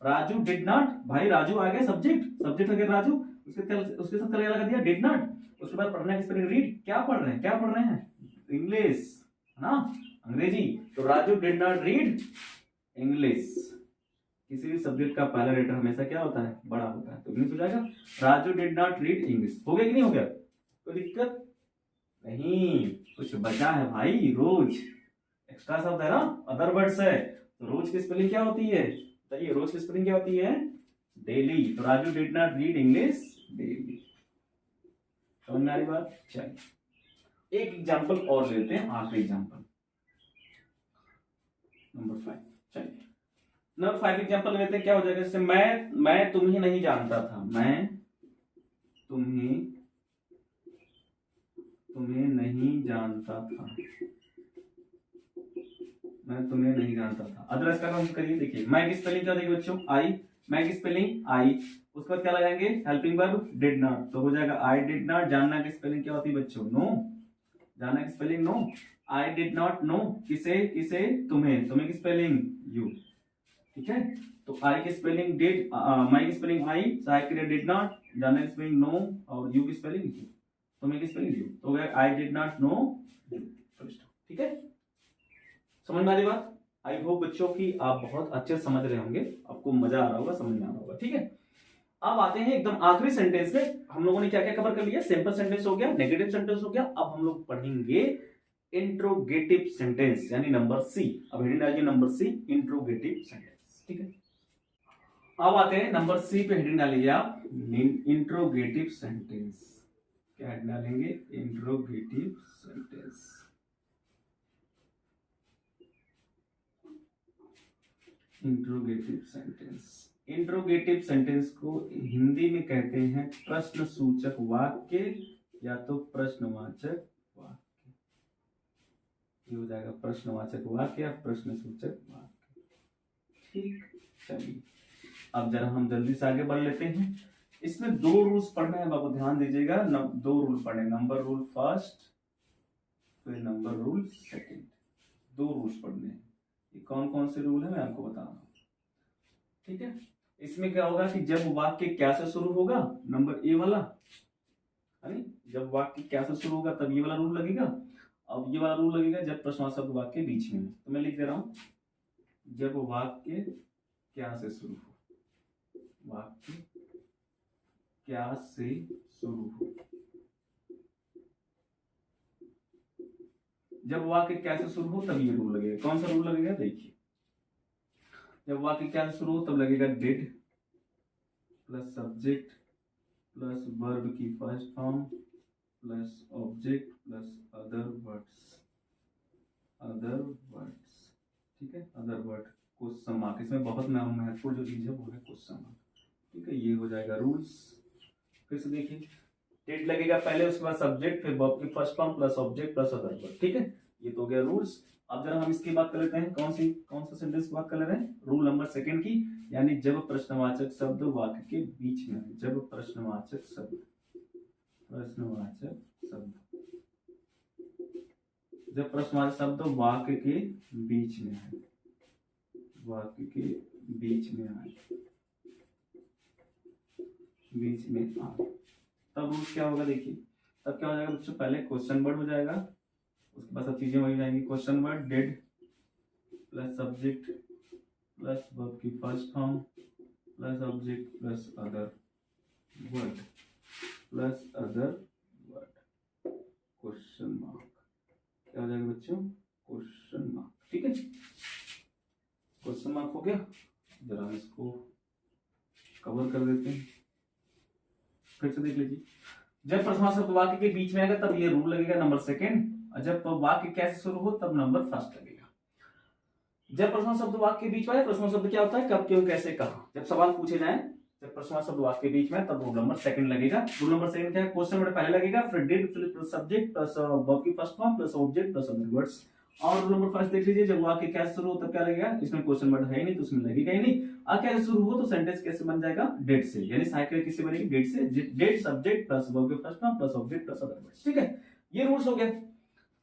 राजू डिड नॉट, भाई राजू आ गया सब्जेक्ट, सब्जेक्ट हो गया राजू, उसके साथ क्या लगा दिया, डिड नॉट। उसके बाद पढ़ना की स्पेलिंग रीड, क्या पढ़ रहे हैं, क्या पढ़ रहे हैं, इंग्लिश, है ना, अंग्रेजी, तो Raju did not read English. किसी भी सब्जेक्ट का पहला लेटर हमेशा क्या होता है, बड़ा होता है, तो इंग्लिश हो जाएगा, Raju did not read English. हो गया कि नहीं हो गया, कोई दिक्कत नहीं, कुछ बचा है भाई, रोज एक्स्ट्रा शब्द है ना, अदर वर्ड्स है, तो रोज की स्पेलिंग क्या होती है, बताइए, रोज की स्पेलिंग क्या होती है, डेली, तो Raju did not read English daily. समझ में आ रही बात, चलिए एक एग्जांपल और लेते हैं, आखिरी एग्जांपल नंबर 5, चलिए नंबर 5 एग्जांपल लेते हैं, क्या हो जाएगा, जैसे मैं तुम्हें नहीं जानता था, मैं तुम्हें नहीं जानता था, मैं तुम्हें नहीं जानता था। अदरवाइज का काम करिए, देखिए मैं की स्पेलिंग क्या हो जाएगी बच्चों, आई, मैं की स्पेलिंग आई, उसके बाद क्या लगाएंगे, हेल्पिंग वर्ब डिड नॉट, तो हो जाएगा आई डिड नॉट। जानना की स्पेलिंग क्या होती है बच्चों, नो, जानना की spelling know, I did not know, किसे किसे, तुम्हें, तुम्हें की स्पेलिंग यू, ठीक है। तो आई की स्पेलिंग डिड, माई की स्पेलिंग आई, आई की डिड नॉट, जानना की स्पेलिंग नो, और यू की स्पेलिंग यू, तुम्हें की स्पेलिंग यू, तो आई डिड नॉट नो यू, ठीक है। समझ में आ रही बात, आई होप बच्चों की आप बहुत अच्छे से समझ रहे होंगे, आपको मजा आ रहा होगा, समझ में आ रहा होगा, ठीक है। अब आते हैं एकदम आखिरी सेंटेंस में, हम लोगों ने क्या क्या कवर कर लिया, सिंपल सेंटेंस हो गया, नेगेटिव सेंटेंस हो गया, अब हम लोग पढ़ेंगे इंट्रोगेटिव सेंटेंस, यानी नंबर सी। अब हेडिंग डालिए नंबर सी, इंट्रोगेटिव सेंटेंस, ठीक है। अब आते हैं नंबर सी पे, हेडिंग डालिए आप, इंट्रोगेटिव सेंटेंस, क्या हेडिंग डालेंगे, interrogative sentence. Interrogative sentence, interrogative sentence को हिंदी में कहते हैं प्रश्न सूचक वाक्य या तो प्रश्नवाचक वाक्य। ये हो जाएगा प्रश्नवाचक वाक्य या प्रश्न सूचक वाक्य। ठीक, चलिए अब जरा हम जल्दी से आगे बढ़ लेते हैं। इसमें दो रूल्स पढ़ने हैं, बाबू ध्यान दीजिएगा। दो रूल पढ़े, नंबर रूल फर्स्ट फिर नंबर रूल सेकंड। दो रूल्स पढ़ने हैं। ये कौन कौन से रूल है मैं आपको बता रहा हूँ, ठीक है। इसमें क्या होगा कि जब वाक्य क्या से शुरू होगा, नंबर ए वाला, है जब वाक्य क्या से शुरू होगा तब ये वाला रूल लगेगा। अब ये वाला रूल लगेगा जब प्रश्नार्थक वाक्य बीच में है। तो मैं लिख दे रहा हूं, जब वाक्य क्या से शुरू हो, वाक्य क्या से शुरू हो। जब वाक्य क्या से शुरू हो तब ये रूल लगेगा। कौन सा रूल लगेगा, देखिए, जब वाक्य क्या से शुरू हो तब लगेगा did plus subject plus verb की first form plus object plus other words, ठीक है, अदर वर्ड क्वेश्चन मार्क। इसमें बहुत महत्वपूर्ण जो चीज है वो है क्वेश्चन मार्क, ठीक है। ये हो जाएगा रूल्स। फिर से देखिए, डिड लगेगा पहले, उसके बाद सब्जेक्ट, फिर वर्ब की first form plus object plus other word, ठीक है। ये तो हो गया रूल्स। अब जरा हम इसकी बात कर लेते हैं, कौन सा सेंटेंस की बात कर रहे हैं, रूल नंबर सेकंड की, यानी जब प्रश्नवाचक शब्द वाक्य के बीच में है। जब प्रश्नवाचक शब्द जब प्रश्नवाचक शब्द वाक्य के बीच में है, वाक्य के बीच में आए, बीच में आए, तब रूल क्या होगा, देखिए तब क्या हो जाएगा बच्चों, पहले क्वेश्चन वर्ड हो जाएगा, उसके बाद सब चीजें वही जाएंगी। Question word did plus subject plus verb की first form plus object plus other word question mark. क्या हो जाएगा बच्चों, क्वेश्चन मार्क, ठीक है। क्वेश्चन मार्क हो गया। जरा इसको कवर कर देते हैं, फिर से देख लीजिए। जब प्रश्नार्थक वाक्य के बीच में आएगा तब ये रूल लगेगा नंबर सेकंड, और जब वाक्य कैसे शुरू हो तब नंबर फर्स्ट लगेगा। जब प्रश्न शब्द वाक्य के बीच में आए, प्रश्न शब्द क्या होता है, कब क्यों कैसे कहा, जब सवाल पूछे जाए, जब प्रश्न शब्द वाक्य के बीच में तब रूल नंबर सेकंड लगेगा। रूल नंबर सेकंड क्या है, क्वेश्चन वर्ड पहले लगेगा, फिर did plus subject plus verb की first form plus object plus other words. और रूल नंबर फर्स्ट देख लीजिए, जब वाक्य कैसे शुरू हो तब क्या लगेगा, इसमें क्वेश्चन वर्ड है ही नहीं तो उसमें लगेगा ही नहीं। और कैसे शुरू हो तो सेंटेंस कैसे बन जाएगा, डेट से, यानी साइकिल किससे बनेगी, डेट से। डेट सब्जेक्ट प्लस वर्ब की first form plus object plus other words, ठीक है। ये रूल्स हो गए।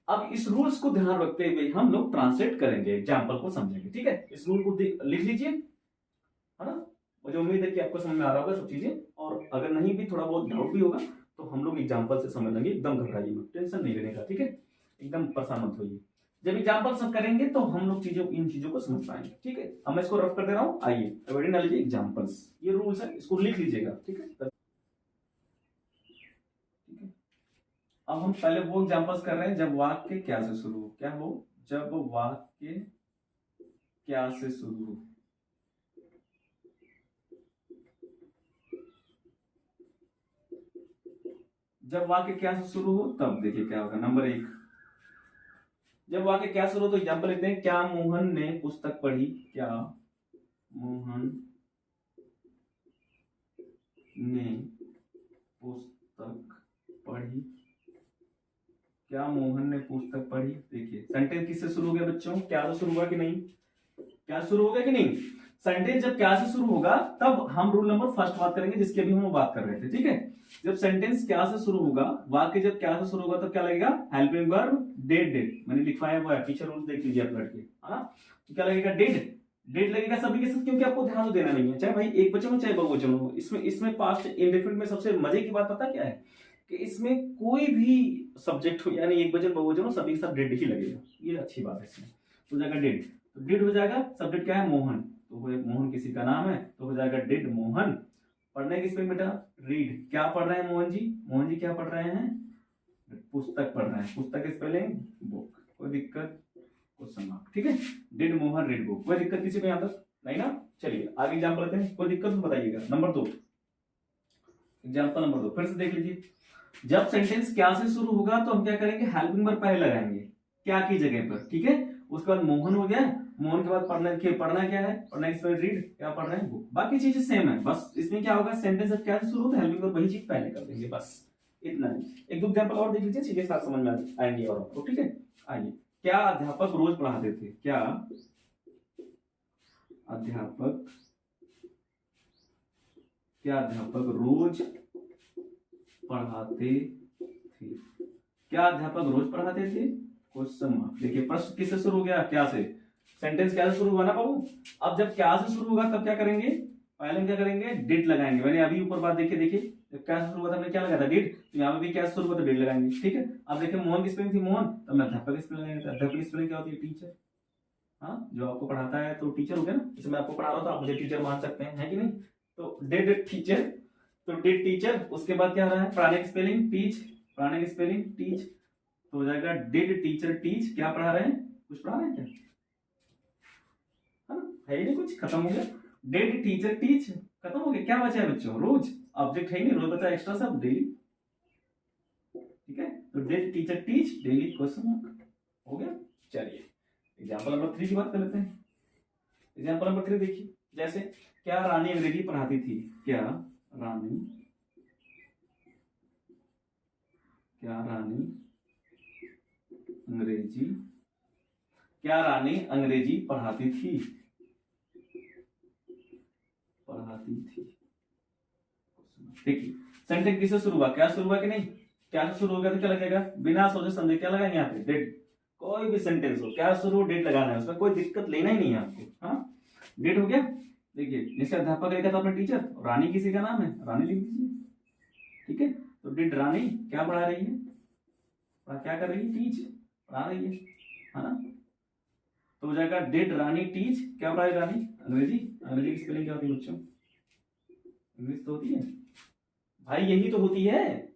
अब इस रूल्स को ध्यान रखते हुए हम लोग ट्रांसलेट करेंगे, एग्जाम्पल को समझेंगे, ठीक है। इस रूल को लिख लीजिए, है ना। मुझे उम्मीद है कि आपको समझ में आ रहा होगा सब चीजें, और अगर नहीं भी थोड़ा बहुत डाउट भी होगा तो हम लोग एग्जाम्पल से समझ लेंगे। एकदम घबराइए मत, टेंशन नहीं लेने का, ठीक है, एकदम परेशान मत होइए। जब एग्जाम्पल सब करेंगे तो हम लोग इन चीजों को समझ पाएंगे, ठीक है। अब मैं इसको रफ कर दे रहा हूँ, आइए रेडी ना लीजिए, एग्जाम्पल्स, ये रूल्स है, इसको लिख लीजिएगा, ठीक है। अब हम पहले वो एग्जांपल्स कर रहे हैं जब वाक्य क्या से शुरू हो, क्या हो, जब वाक्य क्या से शुरू हो। जब वाक्य क्या से शुरू हो तब देखिए क्या होगा, नंबर एक, जब वाक्य क्या शुरू हो तो एग्जांपल लेते हैं, क्या मोहन ने पुस्तक पढ़ी, क्या मोहन ने पुस्तक पढ़ी, क्या मोहन ने पुस्तक पढ़ी। देखिए सेंटेंस किससे शुरू हो गया बच्चों, क्या से शुरू हुआ कि नहीं, क्या शुरू हो गया कि नहीं। सेंटेंस जब क्या से शुरू होगा तब हम रूल नंबर फर्स्ट बात करेंगे, जिसकी अभी हम बात कर रहे थे, ठीक है। जब सेंटेंस क्या से शुरू होगा, वाक्य जब क्या से शुरू होगा तब क्या लगेगा, हेल्पिंग वर्ब डेड, मैंने लिखवाया हुआ है, पीछे रूल देख लीजिए आप लड़के, है ना। तो क्या लगेगा, डेड लगेगा सभी के साथ, क्योंकि आपको ध्यान तो देना नहीं है, चाहे भाई एक वचन हो चाहे बहुवचन हो। इसमें पास्ट इंडेफिनिट में सबसे मजे की बात पता क्या है, कि इसमें कोई भी सब्जेक्ट हो, यानी एक वचन बहुवचन हो, सभी के साथ डेड ही लगेगा, ये अच्छी बात है इसमें। तो जाएगा डेड, तो डेड हो जाएगा, सब्जेक्ट क्या है, मोहन, तो मोहन किसी का नाम है तो हो जाएगा डेड मोहन। पढ़ने की स्पेलिंग बेटा रीड, क्या पढ़ रहे हैं मोहन जी क्या पढ़ रहे हैं, पुस्तक पढ़ रहे हैं, पुस्तक की स्पेलिंग बुक, कोई दिक्कत, क्वेश्चन मार्क, ठीक है। डिड मोहन रीड बुक, कोई दिक्कत किसी को यहाँ तक नहीं ना। चलिए आगे एग्जाम्पल लेते हैं, कोई दिक्कत तो बताइएगा। नंबर 2, एग्जाम्पल नंबर 2 फिर से देख लीजिए, जब सेंटेंस क्या से शुरू होगा तो हम क्या करेंगे, हेल्पिंग वर्ब पहले लगाएंगे क्या की जगह पर, ठीक है। उसके बाद मोहन हो गया, मोहन के बाद पढ़ना क्या है, पढ़ना किस रीड, क्या पढ़ रहे हैं बुक, बाकी चीजें सेम है, बस इसमें क्या होगा सेंटेंस अब क्या से शुरू होता है हेल्पिंग वर्ब, वही चीज पहले कर देंगे बस इतना ही। एक दो एग्जांपल और देख लीजिए, चीजें साथ समझ में आएंगी और आपको, ठीक है। आइए, क्या अध्यापक रोज पढ़ाते थे, क्या अध्यापक रोज पढ़ाते थे, क्या अध्यापक रोज पढ़ाते थे, क्वेश्चन मार्क। देखिए प्रश्न किससे शुरू हो गया, क्या से, सेंटेंस क्या से शुरू हुआ ना बाबू। अब जब क्या से शुरू होगा तब क्या करेंगे, पहले हम क्या करेंगे डिड लगाएंगे। मैंने अभी ऊपर बात देखिए जब क्या से शुरू हुआ था हमने क्या लगाया था डिड, तो यहाँ पे भी क्या से शुरू हुआ था डिड लगाएंगे, ठीक है। अब देखिए मोहन की स्पेलिंग थी मोहन, तो मैं अध्यापक की स्पेलिंग लगाएंगे, अध्यापक की स्पेलिंग क्या होती है टीचर, हाँ जो आपको पढ़ाता है तो टीचर हो गया ना, जैसे मैं आपको पढ़ा रहा हूँ तो आप मुझे टीचर मान सकते हैं, है कि नहीं। तो डिड टीचर, तो डिड टीचर, उसके बाद क्या रहा है प्राणिक स्पेलिंग टीच, प्राणिक स्पेलिंग टीच, तो हो जाएगा डिड टीचर टीच, क्या पढ़ा रहे हैं, कुछ पढ़ा रहे हैं क्या, है ही नहीं, कुछ खत्म हो गया। डिड टीचर टीच खत्म हो गया, क्या बचा है बच्चों, रोज, ऑब्जेक्ट है ही नहीं, रोज बचा एक्स्ट्रा सब डेली, ठीक है। तो did teacher teach daily, question mark हो गया। चलिए एग्जाम्पल नंबर 3 की बात कर लेते हैं। एग्जाम्पल नंबर 3 देखिए, जैसे क्या रानी अंग्रेजी पढ़ाती थी, क्या रानी अंग्रेजी पढ़ाती थी, देखिए सेंटेंस किससे शुरू हुआ, क्या शुरू हुआ कि नहीं, क्या से शुरू हो गया तो क्या लगेगा, बिना सोचे समझे क्या लगाएंगे यहाँ पे डेट, कोई भी सेंटेंस हो क्या शुरू डेट लगाना है, उसमें कोई दिक्कत लेना ही नहीं है आपको, हाँ डेट हो गया। देखिए जैसे अध्यापक लिखा था अपने टीचर, रानी किसी का नाम है, रानी लिख दीजिए, ठीक है। तो डिड रानी क्या पढ़ा रही है, क्या कर रही है, टीच पढ़ा रही है ना। तो हो जाएगा डिड रानी टीच, क्या पढ़ा रही रानी, अंग्रेजी, अंग्रेजी की स्पेलिंग क्या होती है बच्चों, इंग्लिश तो होती है भाई, यही तो होती है,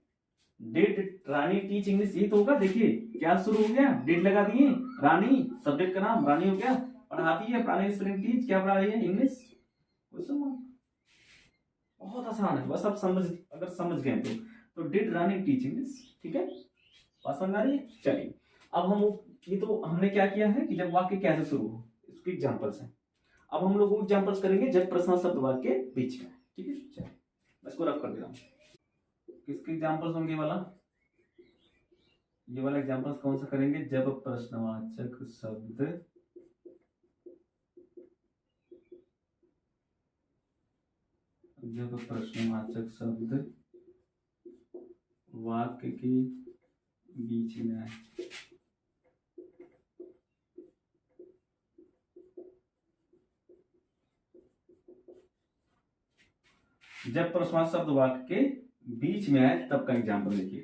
डिड रानी टीच इंग्लिश, यही तो होगा। देखिए क्या शुरू हो गया, डिड लगा दिए, रानी सब्जेक्ट का नाम रानी हो गया, पढ़ाती है प्राणी स्पेलिंग टीच, क्या पढ़ा रही है इंग्लिश, क्वेश्चन मार्क। बहुत आसान है, बस आप अगर समझ गए तो डिड रानी टीच इंग्लिश, ठीक है, बात समझ आ रही है। चलिए अब हम ये तो हमने क्या किया है कि जब वाक्य कैसे शुरू हो इसके एग्जांपल्स हैं, अब हम लोग वो एग्जांपल्स करेंगे जब प्रश्न शब्द वाक्य बीच में, ठीक है। चलिए मैं इसको रफ कर दे रहा हूँ, किसके एग्जांपल्स होंगे वाला, ये वाला एग्जांपल्स कौन सा करेंगे, जब प्रश्नवाचक शब्द वाक्य के बीच में आए, जब प्रश्नवाचक शब्द वाक्य के बीच में आए तब का एग्जांपल देखिए।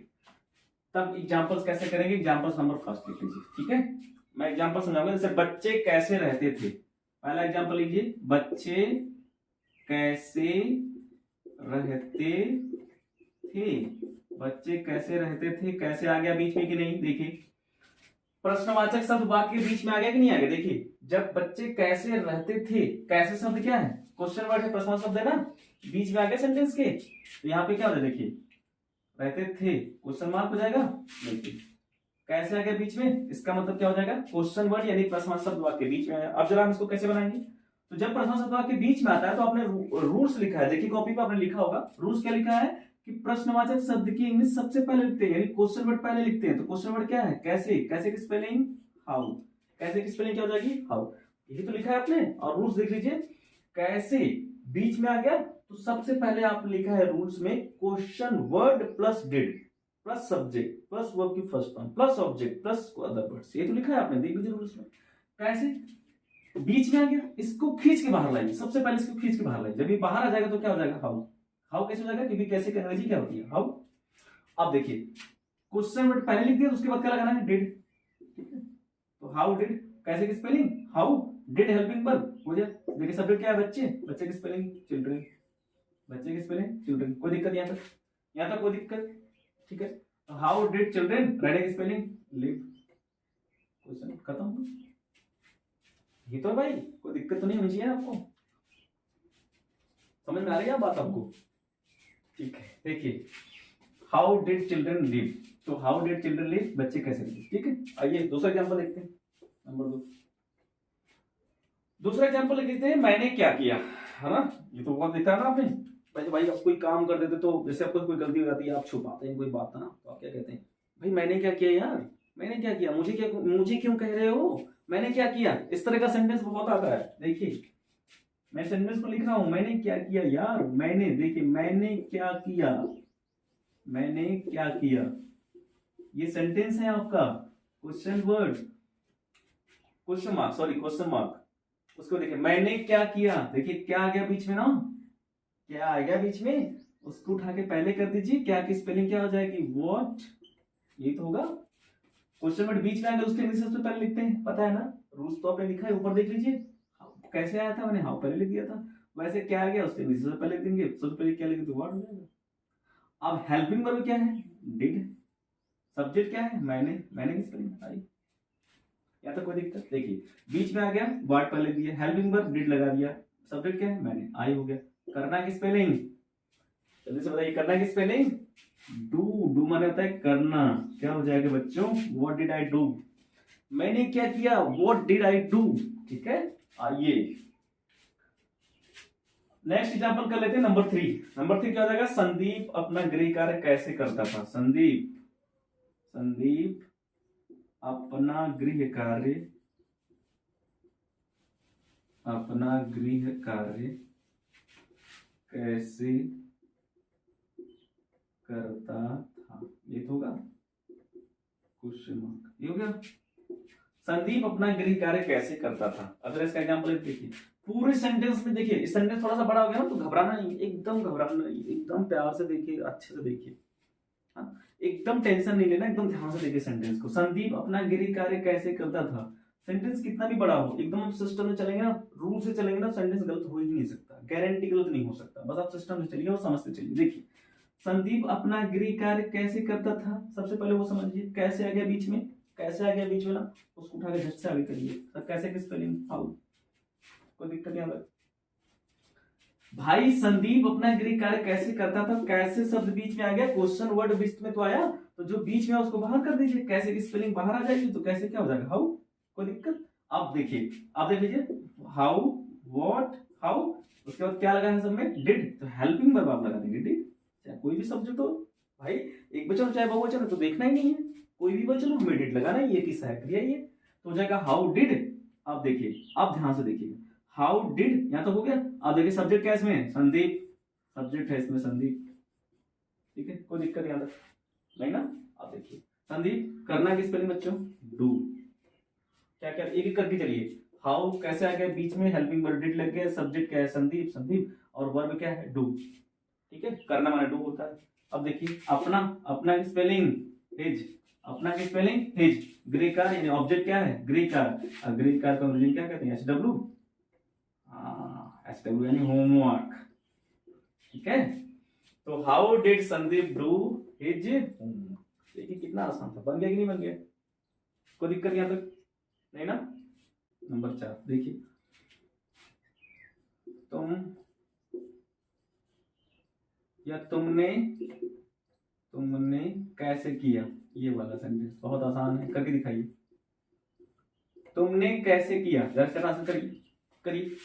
तब एग्जांपल्स कैसे करेंगे, एग्जांपल्स नंबर फर्स्ट लिख लीजिए, ठीक है। मैं एग्जांपल समझाऊंगा, जैसे बच्चे कैसे रहते थे, पहला एग्जांपल लीजिए, बच्चे कैसे रहते थे, बच्चे कैसे रहते थे, कैसे आ गया बीच में कि नहीं, देखिए प्रश्नवाचक शब्द वाक्य बीच में आ गया कि नहीं आ गया, देखिए जब बच्चे कैसे रहते थे, कैसे शब्द क्या है, क्वेश्चन वर्ड है, प्रश्नवाचक शब्द है ना, बीच में आ गया सेंटेंस के, तो यहाँ पे क्या हो रहा है, देखिए रहते थे क्वेश्चन मार्क हो जाएगा, देखिए कैसे आ गया बीच में, इसका मतलब क्या हो जाएगा, क्वेश्चन वर्ड यानी प्रश्नवाचक शब्द वाक्य बीच में आया। अब जरा हम इसको कैसे बनाएंगे, तो जब प्रश्नवाचक शब्द वाक्य बीच में आता है तो आपने रूल्स लिखा है, देखिए कॉपी पे आपने लिखा होगा, रूल्स क्या लिखा है कि प्रश्नवाचक शब्द की इंग्लिश सबसे पहले लिखते हैं, यानी क्वेश्चन वर्ड पहले लिखते हैं, तो क्वेश्चन वर्ड क्या है, कैसे, कैसे की स्पेलिंग हाउ, कैसे की स्पेलिंग क्या हो जाएगी हाउ, यही तो लिखा है आपने। और रूल्स देख लीजिए, कैसे बीच में आ गया तो सबसे पहले आप लिखा है रूल्स में question word plus did plus subject plus verb की first form plus object plus other words, ये तो लिखा है आपने, देख लीजिए रूल्स में। कैसे बीच में आ गया, इसको खींच के बाहर लाइए, सबसे पहले इसको खींच के बाहर लाइए, जब ये बाहर आ जाएगा तो क्या हो जाएगा हाउ, हाउ कैसे हो जाएगा, क्योंकि कैसे की अंग्रेजी क्या होती है हाउ। अब देखिए क्वेश्चन वर्ड पहले लिख दिया, उसके बाद क्या लगाना है डिड, ठीक है। तो हाउ डिड, कैसे की spelling how, did helping verb हो जाए, देखिए सब्जेक्ट क्या है बच्चे, बच्चे की स्पेलिंग चिल्ड्रन, बच्चे की स्पेलिंग चिल्ड्रन, कोई दिक्कत यहाँ तक कोई दिक्कत, ठीक है। हाउ डिड चिल्ड्रन राइटिंग की स्पेलिंग लिव, क्वेश्चन खत्म, ये तो भाई कोई दिक्कत तो नहीं होनी चाहिए आपको, समझ में आ रही है बात आपको, ठीक है। देखिए हाउ डिड चिल्ड्रन लिव, तो हाउ डिड चिल्ड्रन लिव, बच्चे कैसे लिव, ठीक है। आइए दूसरा एग्जांपल देखते हैं, नंबर 2, दूसरा एग्जाम्पल लिखते हैं मैंने क्या किया, है ना। ये तो बहुत दिखा है ना आपने। भाई आप कोई काम कर देते तो जैसे आपको कोई गलती हो जाती है, आप छुपाते हैं कोई बात ना, तो आप क्या कहते हैं, भाई मैंने क्या किया यार, मैंने क्या किया, मुझे क्यों कह रहे हो, मैंने क्या किया। इस तरह का सेंटेंस बहुत आता है। देखिए मैं सेंटेंस को लिख रहा हूं, मैंने क्या किया यार, मैंने, देखिए मैंने क्या किया, मैंने क्या किया, ये सेंटेंस है आपका। Question word, question mark, sorry question mark. उसको देखिए मैंने क्या किया, देखिए क्या आ गया बीच में ना, क्या आ गया बीच में, उसको उठा के पहले कर दीजिए, क्या की स्पेलिंग क्या हो जाएगी, व्हाट, ये तो होगा। क्वेश्चन वर्ड बीच में आ गया, उसके आंसर सबसे पहले लिखते हैं, पता है ना, रूल्स तो आपने लिखा है, ऊपर देख लीजिए कैसे आया था, मैंने हाउ पहले लिख दिया था। वैसे क्या आ गया, उसके आंसर सबसे पहले लिख देंगे, सबसे पहले क्या लिखेंगे, व्हाट हो जाएगा। अब हेल्पिंग वर्ब क्या है, डिड, सब्जेक्ट क्या है, मैंने की स्पेलिंग आई, या तो कोई दिक्कत। देखिए बीच में आ गया, वर्ड पहले दिया, हेल्पिंग वर्ब डिड लगा दिया, सब्जेक्ट क्या है, मैंने, आई हो गया। करना की स्पेलिंग, जल्दी से बताइए, करना की स्पेलिंग, डू माने होता है करना, क्या हो जाएगा बच्चों, व्हाट डिड आई डू, मैंने क्या किया, व्हाट डिड आई डू। ठीक है, आइए नेक्स्ट एग्जांपल कर लेते हैं, नंबर 3। नंबर 3 क्या हो जाएगा, संदीप अपना गृह कार्य कैसे करता था, संदीप अपना गृह कार्य, अपना गृह कार्य कैसे करता था, ये तो होगा क्वेश्चन मार्क, ये हो गया। संदीप अपना गृह कार्य कैसे करता था। अगर इसका एग्जांपल देखिए, पूरे सेंटेंस में देखिए, इस सेंटेंस थोड़ा सा बड़ा हो गया ना, तो घबराना नहीं, एकदम घबराना नहीं, एकदम प्यार से देखिए, अच्छे से देखिए, हाँ? एकदम टेंशन नहीं लेना, एकदम ध्यान से देखिए सेंटेंस को। संदीप अपना गृह कार्य कैसे करता था, सेंटेंस कितना भी बड़ा हो, एकदम आप सिस्टम में चलेंगे ना, रूल से चलेंगे ना, सेंटेंस गलत हो ही नहीं सकता, गारंटी गलत नहीं हो सकता, बस आप सिस्टम से चलिए और समझते चलिए। देखिए संदीप अपना गृह कार्य कैसे करता था, सबसे पहले वो समझिए, कैसे आ गया बीच में, कैसे आ गया बीच में ना, उसको उठा के झट से आगे करिए, तो कैसे की स्पेलिंग, हाउ, कोई दिक्कत नहीं आ, भाई संदीप अपना गृह कार्य कैसे करता था, कैसे शब्द बीच में आ गया, क्वेश्चन वर्ड बीच में तो आया, तो जो बीच में है उसको बाहर कर दीजिए, कैसे की स्पेलिंग बाहर आ जाएगी, तो कैसे क्या हो जाएगा, हाउ, कोई दिक्कत। अब देखिए, आप देख लीजिए, हाउ, व्हाट, हाउ, उसके बाद क्या लगा है सब में, डिड, तो हेल्पिंग वर्ब आप लगा देंगे, डिड, चाहे कोई भी सब्जेक्ट हो भाई, एक वचन चाहे बहुवचन तो देखना ही नहीं है, कोई भी वचन हो, हमें डिड लगाना ही है, कि सहायक क्रिया ये, तो हो जाएगा हाउ डिड। आप देखिए, आप ध्यान से देखिए, हाउ डिड, यहां तो हो गया। अब देखिए सब्जेक्ट क्या है इसमें, संदीप, सब्जेक्ट है इसमें संदीप, ठीक है, कोई दिक्कत यहां तक नहीं ना। अब देखिए संदीप, करना की स्पेलिंग बच्चों, डू, क्या क्या एक एक करके चलिए, हाउ कैसे आ गया बीच में, हेल्पिंग वर्ब डिड लग गया, सब्जेक्ट क्या है संदीप, और वर्ब क्या है, डू, ठीक है, करना माने डू होता है। अब देखिए अपना, अपना की स्पेलिंग हिज, अपना की स्पेलिंग हिज, गृह कार्य यानी ऑब्जेक्ट क्या है, गृह कार्य, गृह कार्य का ओरिजिन क्या कहते हैं, एचडब्ल्यू, एचडब्ल्यू यानी होमवर्क, ठीक है। तो how did Sandeep do his homework, देखिए कितना आसान था, बन गया कि नहीं बन गया, कोई दिक्कत यहां तक नहीं ना। नंबर 4 देखिए, तुम या तुमने, तुमने कैसे किया, ये वाला सेंटेंस बहुत आसान है, करके दिखाइए, तुमने कैसे किया, जरा से आंसर करिए, करिए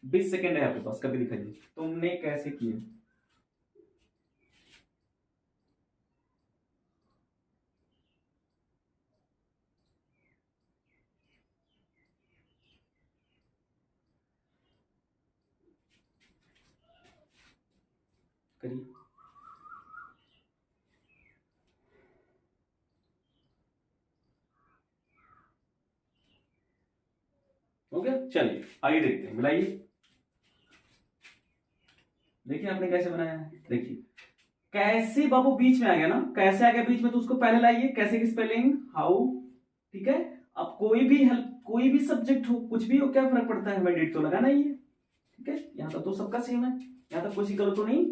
20 सेकेंड है आपके पास, करके दिखाइए, तुमने कैसे किया, करिए, हो गया। चलिए आइए देखते हैं, मिलाइए, देखिए आपने कैसे बनाया है, देखिए कैसे बाबू बीच में आ गया ना, कैसे आ गया बीच में, तो उसको पहले लाइए, कैसे की स्पेलिंग, हाउ, ठीक है। अब कोई भी हेल्प, कोई भी सब्जेक्ट हो, कुछ भी हो, क्या फर्क पड़ता है, हमें डिड तो लगाना ही है, ठीक है, यहाँ तक तो सबका सेम है, यहाँ तक कोई गलत तो नहीं।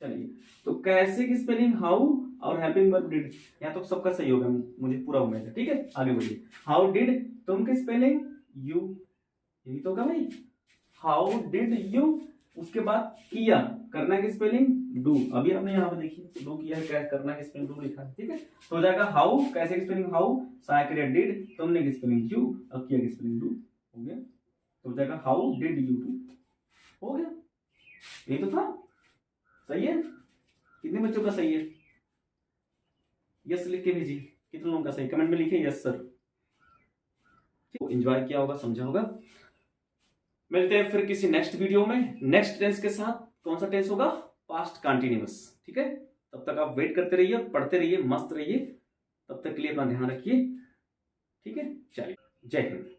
चलिए तो कैसे की स्पेलिंग हाउ, और हेल्पिंग वर्ब डिड, यहाँ तो सबका सही होगा, मुझे पूरा उम्मीद है, ठीक है, आगे बढ़िए। हाउ डिड, तुम की स्पेलिंग यू, यही तो होगा भाई, हाउ डिड यू, उसके बाद किया, करना की स्पेलिंग डू, अभी आपने यहाँ पे देखिए डू किया है, क्या करना की स्पेलिंग डू लिखा है, ठीक है, तो हो जाएगा हाउ, कैसे की स्पेलिंग हाउ, सहायक क्रिया डिड, तुमने की स्पेलिंग यू, और किया की स्पेलिंग डू, हो गया। तो हो जाएगा हाउ डिड यू डू। हो गया, यही तो था। सही है? कितने बच्चों का सही है? यस लिख के भेजिए। कितने लोगों का सही कमेंट में लिखिए यस सर। एंजॉय किया होगा, समझा होगा। मिलते हैं फिर किसी नेक्स्ट वीडियो में नेक्स्ट टेंस के साथ। कौन सा टेंस होगा? Past continuous. ठीक है, तब तक आप वेट करते रहिए, पढ़ते रहिए, मस्त रहिए। तब तक के लिए अपना ध्यान रखिए। ठीक है, चलिए, जय हिंद।